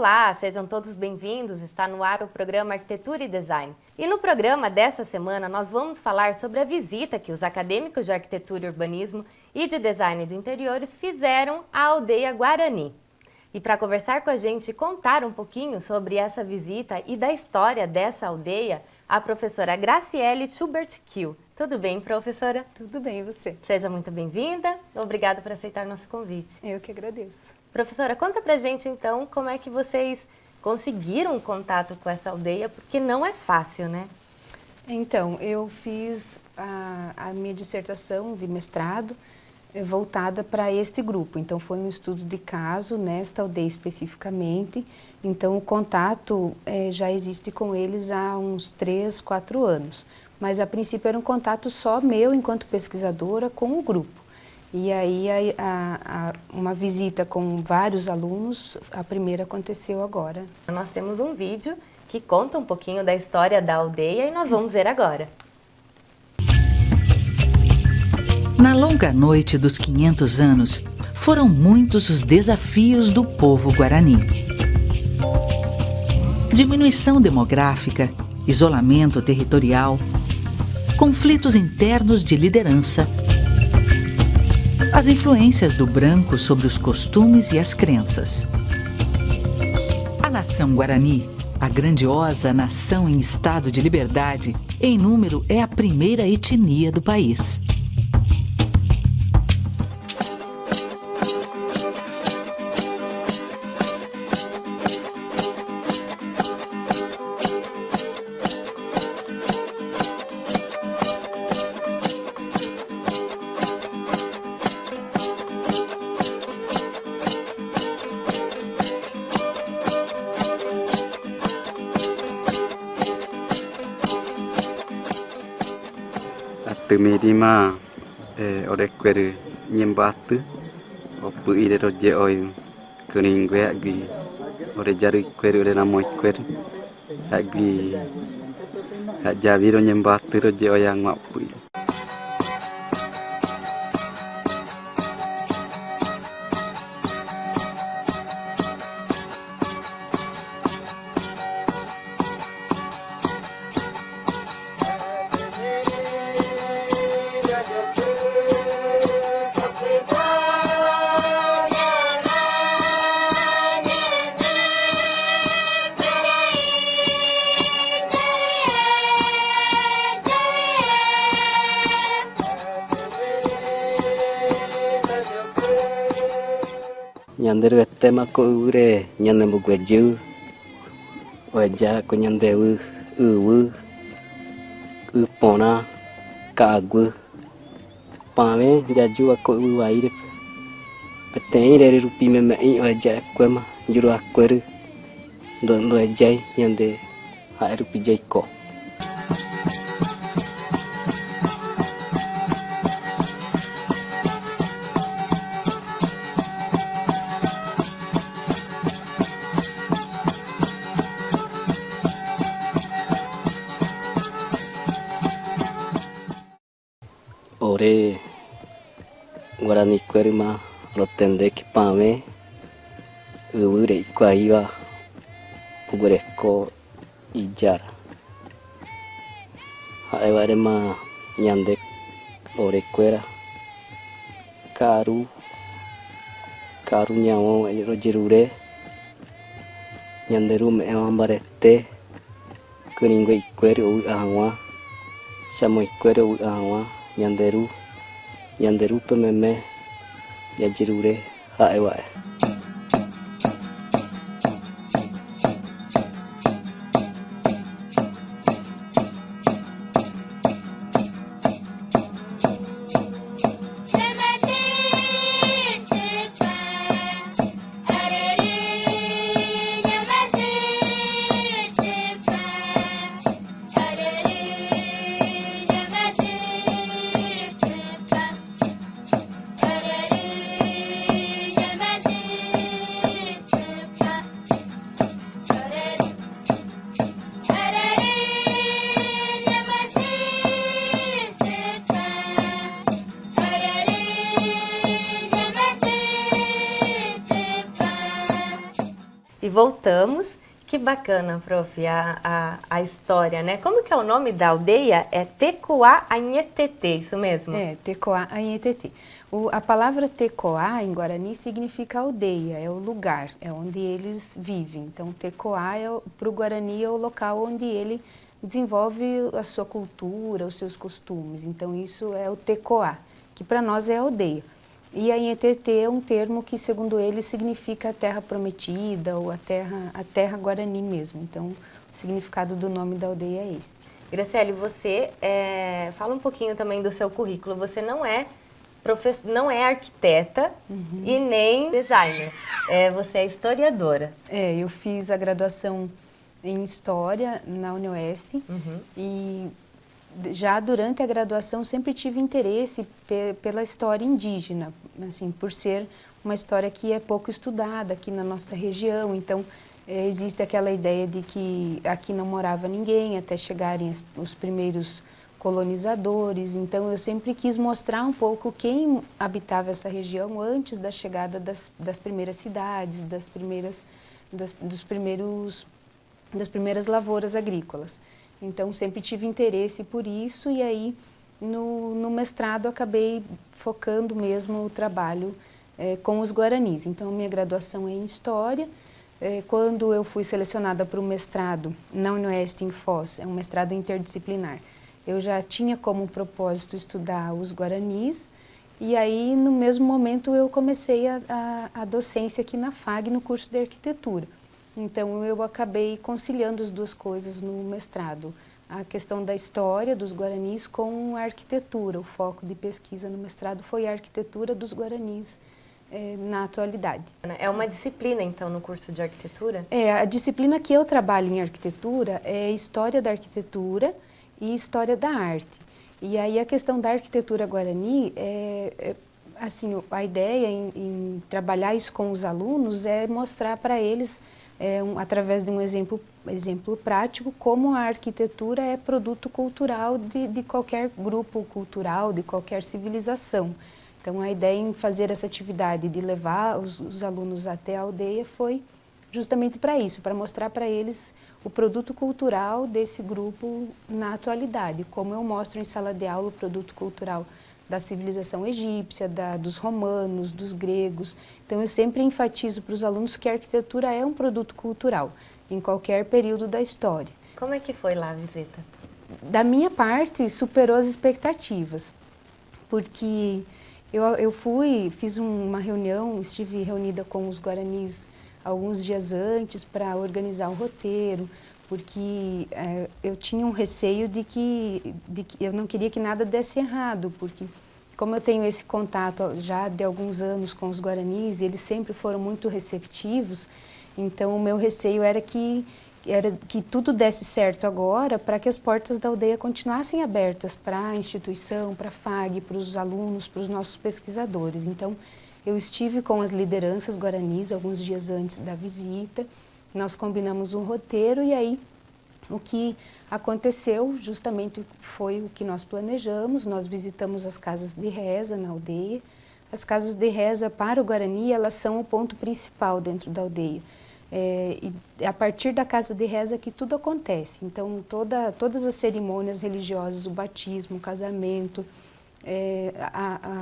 Olá, sejam todos bem-vindos. Está no ar o programa Arquitetura e Design. E no programa dessa semana nós vamos falar sobre a visita que os acadêmicos de arquitetura e urbanismo e de design de interiores fizeram à aldeia Guarani. E para conversar com a gente e contar um pouquinho sobre essa visita e da história dessa aldeia, a professora Graciele Schubert-Kiel. Tudo bem, professora? Tudo bem, e você? Seja muito bem-vinda. Obrigada por aceitar nosso convite. Eu que agradeço. Professora, conta pra gente então como é que vocês conseguiram um contato com essa aldeia, porque não é fácil, né? Então, eu fiz a minha dissertação de mestrado voltada para este grupo. Então, foi um estudo de caso nesta aldeia especificamente. Então, o contato já existe com eles há uns 3, 4 anos. Mas, a princípio, era um contato só meu, enquanto pesquisadora, com o grupo. E aí, uma visita com vários alunos, a primeira aconteceu agora. Nós temos um vídeo que conta um pouquinho da história da aldeia e nós vamos ver agora. Na longa noite dos 500 anos, foram muitos os desafios do povo guarani. Diminuição demográfica, isolamento territorial, conflitos internos de liderança, as influências do branco sobre os costumes e as crenças. A nação Guarani, a grandiosa nação em estado de liberdade, em número é a primeira etnia do país. Temerima orequer nyembatu opu ire roje oi kuningue agi orejari quer ore namoi quer agi ajaviro nyembatu roje oyang mapu. Nyanderu tema ko ure nyandemu gueju oja ko nyandewu uwu upona kagu pame jaju ko uwaire petei re rupi me oja kwema juru akweru ndo jai nyande ha rupi jai ko. Ore Guarani querima rotende que pame ure kwaiwa ugureko ijara haevare ma nyande ore quera karu nyawo rojerure nyanderu me ambarete kuningo ikwere u ahwa samo ikwere u ahwa nyanderu pememe yajirure haewa. voltamos. Que bacana, prof, a história, né? Como que é o nome da aldeia? É Tecoá-Anhetete, isso mesmo? É, Tecoá-Anhetete. A palavra Tecoá, em Guarani, significa aldeia, é o lugar, é onde eles vivem. Então, Tecoá, para o Guarani, é o local onde ele desenvolve a sua cultura, os seus costumes. Então, isso é o Tecoá, que para nós é aldeia. E a Anhetete é um termo que, segundo ele, significa a terra prometida ou a terra Guarani mesmo. Então, o significado do nome da aldeia é este. Graciele, você fala um pouquinho também do seu currículo. Você não é arquiteta e nem designer. Você é historiadora. Eu fiz a graduação em História na UniOeste e já durante a graduação sempre tive interesse pela história indígena, assim, por ser uma história que é pouco estudada aqui na nossa região. Então, existe aquela ideia de que aqui não morava ninguém até chegarem os primeiros colonizadores. Então, eu sempre quis mostrar um pouco quem habitava essa região antes da chegada das primeiras cidades, das primeiras lavouras agrícolas. Então, sempre tive interesse por isso e aí, no mestrado, acabei focando mesmo o trabalho com os Guaranis. Então, minha graduação é em História. Quando eu fui selecionada para o mestrado na UniOeste em Foz, é um mestrado interdisciplinar, eu já tinha como propósito estudar os Guaranis e aí, no mesmo momento, eu comecei a docência aqui na FAG, no curso de Arquitetura. Então, eu acabei conciliando as duas coisas no mestrado. A questão da história dos Guaranis com a arquitetura. O foco de pesquisa no mestrado foi a arquitetura dos Guaranis na atualidade. É uma disciplina, então, no curso de arquitetura? A disciplina que eu trabalho em arquitetura é História da Arquitetura e História da Arte. E aí, a questão da arquitetura Guarani assim, a ideia em trabalhar isso com os alunos é mostrar para eles através de um exemplo prático, como a arquitetura é produto cultural de qualquer grupo cultural, de qualquer civilização. Então, a ideia em fazer essa atividade de levar os alunos até a aldeia foi justamente para isso, para mostrar para eles o produto cultural desse grupo na atualidade, como eu mostro em sala de aula o produto cultural da civilização egípcia, dos romanos, dos gregos. Então, eu sempre enfatizo para os alunos que a arquitetura é um produto cultural, em qualquer período da história. Como é que foi lá a visita? Da minha parte, superou as expectativas, porque eu fiz uma reunião, estive reunida com os Guaranis alguns dias antes para organizar o roteiro, porque eu tinha um receio de que eu não queria que nada desse errado, porque como eu tenho esse contato já de alguns anos com os Guaranis, e eles sempre foram muito receptivos, então o meu receio era que tudo desse certo agora, para que as portas da aldeia continuassem abertas para a instituição, para a FAG, para os alunos, para os nossos pesquisadores. Então, eu estive com as lideranças Guaranis alguns dias antes da visita, nós combinamos um roteiro e aí o que aconteceu justamente foi o que nós planejamos. Nós visitamos as casas de reza na aldeia. As casas de reza para o Guarani, elas são o ponto principal dentro da aldeia. E a partir da casa de reza que tudo acontece. Então, todas as cerimônias religiosas, o batismo, o casamento...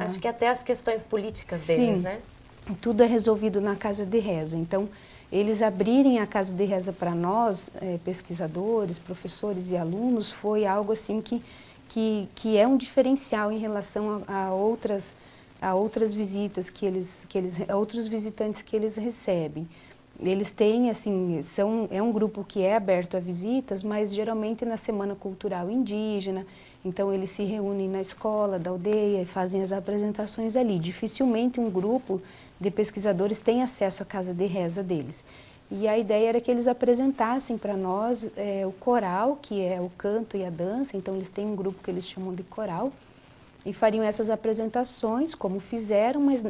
Acho que até as questões políticas deles, né? Tudo é resolvido na casa de reza. Então, eles abrirem a casa de reza para nós, pesquisadores, professores e alunos, foi algo assim que é um diferencial em relação a outras visitas a outros visitantes que eles recebem. Eles têm, assim, é um grupo que é aberto a visitas, mas geralmente na Semana Cultural Indígena, então eles se reúnem na escola da aldeia e fazem as apresentações ali. Dificilmente um grupo de pesquisadores tem acesso à casa de reza deles. E a ideia era que eles apresentassem para nós o coral, que é o canto e a dança, então eles têm um grupo que eles chamam de coral, e fariam essas apresentações, como fizeram, mas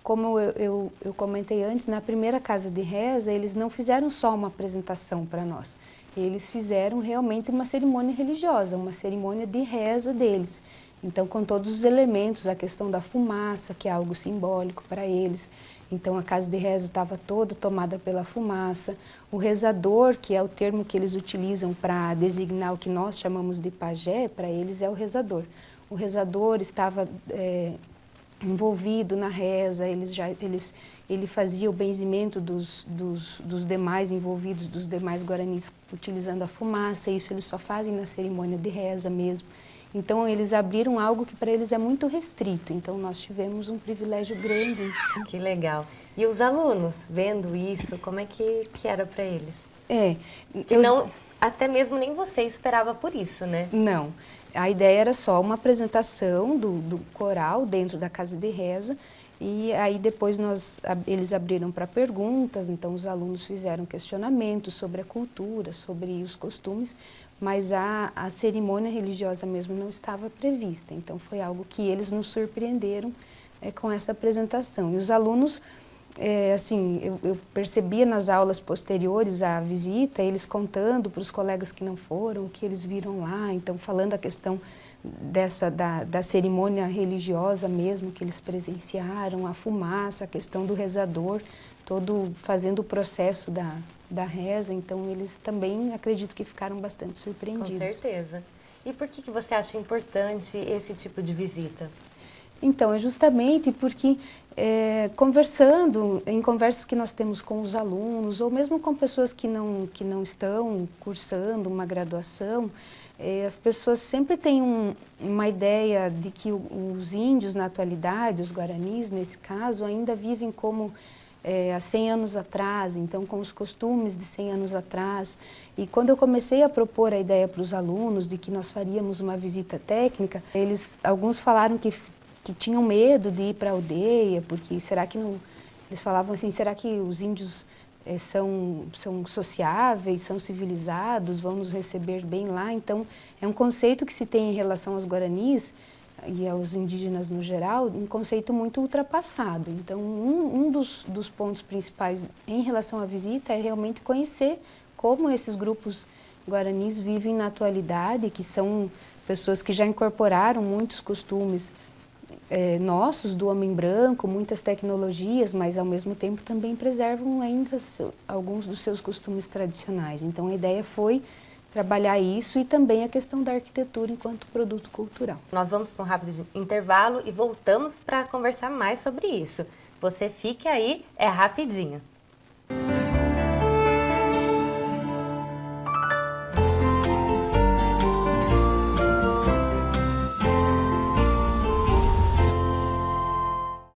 como eu comentei antes, na primeira casa de reza, eles não fizeram só uma apresentação para nós, eles fizeram realmente uma cerimônia religiosa, uma cerimônia de reza deles. Então, com todos os elementos, a questão da fumaça, que é algo simbólico para eles. Então a casa de reza estava toda tomada pela fumaça. O rezador, que é o termo que eles utilizam para designar o que nós chamamos de pajé, para eles é o rezador. O rezador estava envolvido na reza, ele fazia o benzimento dos demais envolvidos, dos demais guaranis, utilizando a fumaça. Isso eles só fazem na cerimônia de reza mesmo. Então, eles abriram algo que para eles é muito restrito. Então, nós tivemos um privilégio grande. Que legal. E os alunos, vendo isso, como é que era para eles? Até mesmo nem você esperava por isso, né? Não. A ideia era só uma apresentação do coral dentro da casa de reza. E aí depois eles abriram para perguntas, então os alunos fizeram questionamentos sobre a cultura, sobre os costumes, mas a cerimônia religiosa mesmo não estava prevista. Então foi algo que eles nos surpreenderam com essa apresentação. E os alunos, eu percebia nas aulas posteriores à visita, eles contando para os colegas que não foram, o que eles viram lá, então falando a questão da cerimônia religiosa mesmo que eles presenciaram, a fumaça, a questão do rezador, todo fazendo o processo da reza. Então eles também acredito que ficaram bastante surpreendidos. Com certeza. E por que você acha importante esse tipo de visita? Então, é justamente porque em conversas que nós temos com os alunos, ou mesmo com pessoas que não estão cursando uma graduação, as pessoas sempre têm uma ideia de que os índios na atualidade, os guaranis nesse caso, ainda vivem como há 100 anos atrás, então com os costumes de 100 anos atrás. E quando eu comecei a propor a ideia para os alunos de que nós faríamos uma visita técnica, alguns falaram que tinham medo de ir para a aldeia, porque será que não... Eles falavam assim, será que os índios são sociáveis, são civilizados, vão nos receber bem lá? Então, é um conceito que se tem em relação aos guaranis e aos indígenas no geral, um conceito muito ultrapassado. Então, um dos pontos principais em relação à visita é realmente conhecer como esses grupos guaranis vivem na atualidade, que são pessoas que já incorporaram muitos costumes nossos, do homem branco, muitas tecnologias, mas ao mesmo tempo também preservam ainda alguns dos seus costumes tradicionais. Então a ideia foi trabalhar isso e também a questão da arquitetura enquanto produto cultural. Nós vamos para um rápido intervalo e voltamos para conversar mais sobre isso. Você fique aí, é rapidinho.